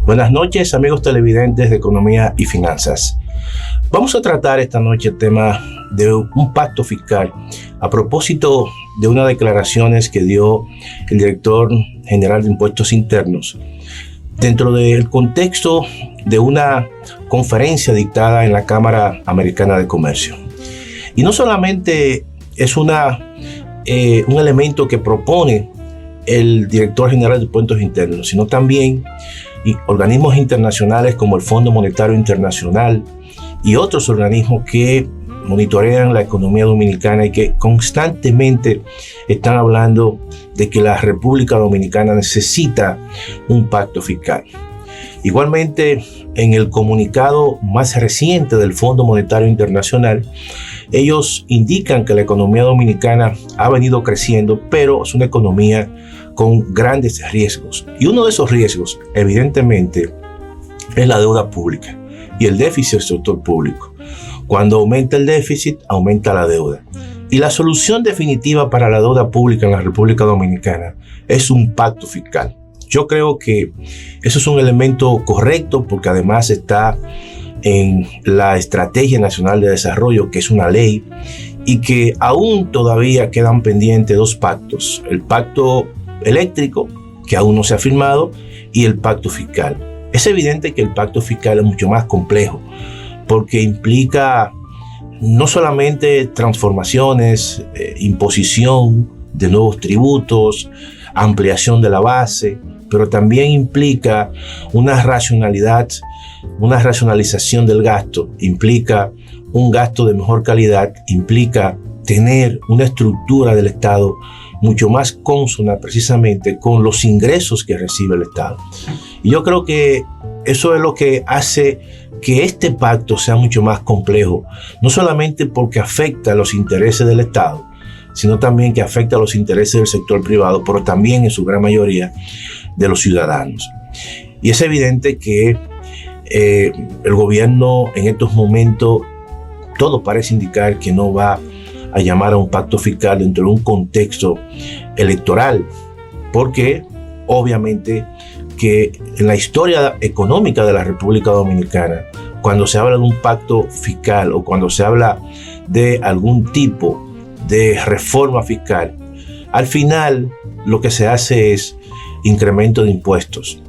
Buenas noches, amigos televidentes de Economía y Finanzas. Vamos a tratar esta noche el tema de un pacto fiscal a propósito de unas declaraciones que dio el director general de Impuestos Internos dentro del contexto de una conferencia dictada en la Cámara Americana de Comercio. Y no solamente es un elemento que propone el director general de Impuestos Internos, sino también organismos internacionales como el Fondo Monetario Internacional y otros organismos que monitorean la economía dominicana y que constantemente están hablando de que la República Dominicana necesita un pacto fiscal. Igualmente, en el comunicado más reciente del Fondo Monetario Internacional, ellos indican que la economía dominicana ha venido creciendo, pero es una economía con grandes riesgos. Y uno de esos riesgos, evidentemente, es la deuda pública y el déficit del sector público. Cuando aumenta el déficit, aumenta la deuda. Y la solución definitiva para la deuda pública en la República Dominicana es un pacto fiscal. Yo creo que eso es un elemento correcto porque además está en la Estrategia Nacional de Desarrollo, que es una ley, y que aún todavía quedan pendientes dos pactos: el pacto eléctrico, que aún no se ha firmado, y el pacto fiscal. Es evidente que el pacto fiscal es mucho más complejo porque implica no solamente transformaciones, imposición de nuevos tributos, ampliación de la base, pero también implica una racionalización del gasto, implica un gasto de mejor calidad, implica tener una estructura del Estado mucho más consona precisamente con los ingresos que recibe el Estado. Y yo creo que eso es lo que hace que este pacto sea mucho más complejo, no solamente porque afecta a los intereses del Estado, sino también que afecta a los intereses del sector privado, pero también en su gran mayoría de los ciudadanos. Y es evidente que el gobierno en estos momentos, todo parece indicar que no va a llamar a un pacto fiscal dentro de un contexto electoral, porque obviamente que en la historia económica de la República Dominicana, cuando se habla de un pacto fiscal o cuando se habla de algún tipo de reforma fiscal, al final lo que se hace es incremento de impuestos,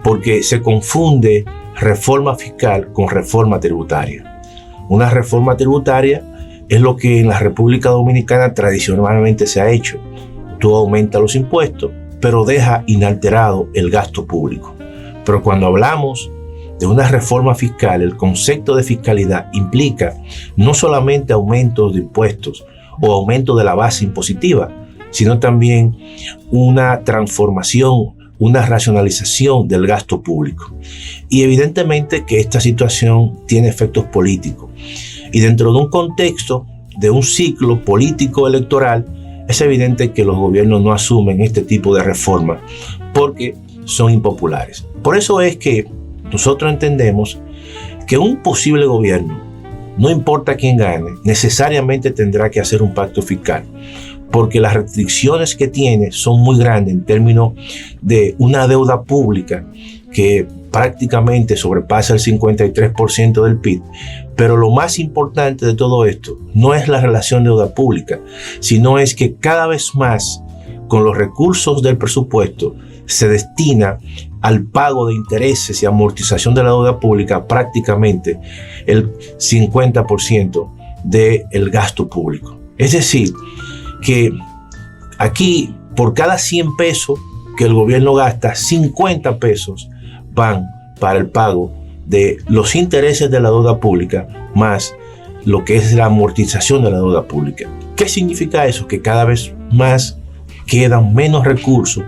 porque se confunde reforma fiscal con reforma tributaria. Una reforma tributaria es lo que en la República Dominicana tradicionalmente se ha hecho. Tú aumentas los impuestos, pero deja inalterado el gasto público. Pero cuando hablamos de una reforma fiscal, el concepto de fiscalidad implica no solamente aumento de impuestos o aumento de la base impositiva, sino también una transformación, una racionalización del gasto público. Y evidentemente que esta situación tiene efectos políticos. Y dentro de un contexto de un ciclo político electoral, es evidente que los gobiernos no asumen este tipo de reformas porque son impopulares. Por eso es que nosotros entendemos que un posible gobierno, no importa quién gane, necesariamente tendrá que hacer un pacto fiscal, porque las restricciones que tiene son muy grandes en términos de una deuda pública que prácticamente sobrepasa el 53% del PIB. Pero lo más importante de todo esto no es la relación deuda pública, sino es que cada vez más con los recursos del presupuesto se destina al pago de intereses y amortización de la deuda pública prácticamente el 50% del gasto público. Es decir, que aquí por cada 100 pesos que el gobierno gasta, 50 pesos van para el pago de los intereses de la deuda pública más lo que es la amortización de la deuda pública. ¿Qué significa eso? Que cada vez más quedan menos recursos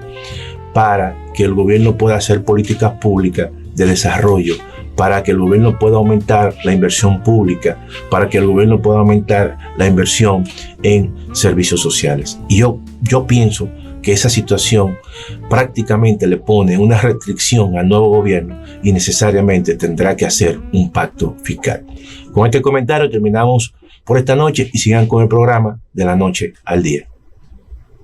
para que el gobierno pueda hacer políticas públicas de desarrollo, para que el gobierno pueda aumentar la inversión pública, para que el gobierno pueda aumentar la inversión en servicios sociales. Y yo pienso que esa situación prácticamente le pone una restricción al nuevo gobierno y necesariamente tendrá que hacer un pacto fiscal. Con este comentario terminamos por esta noche y sigan con el programa de La Noche al Día.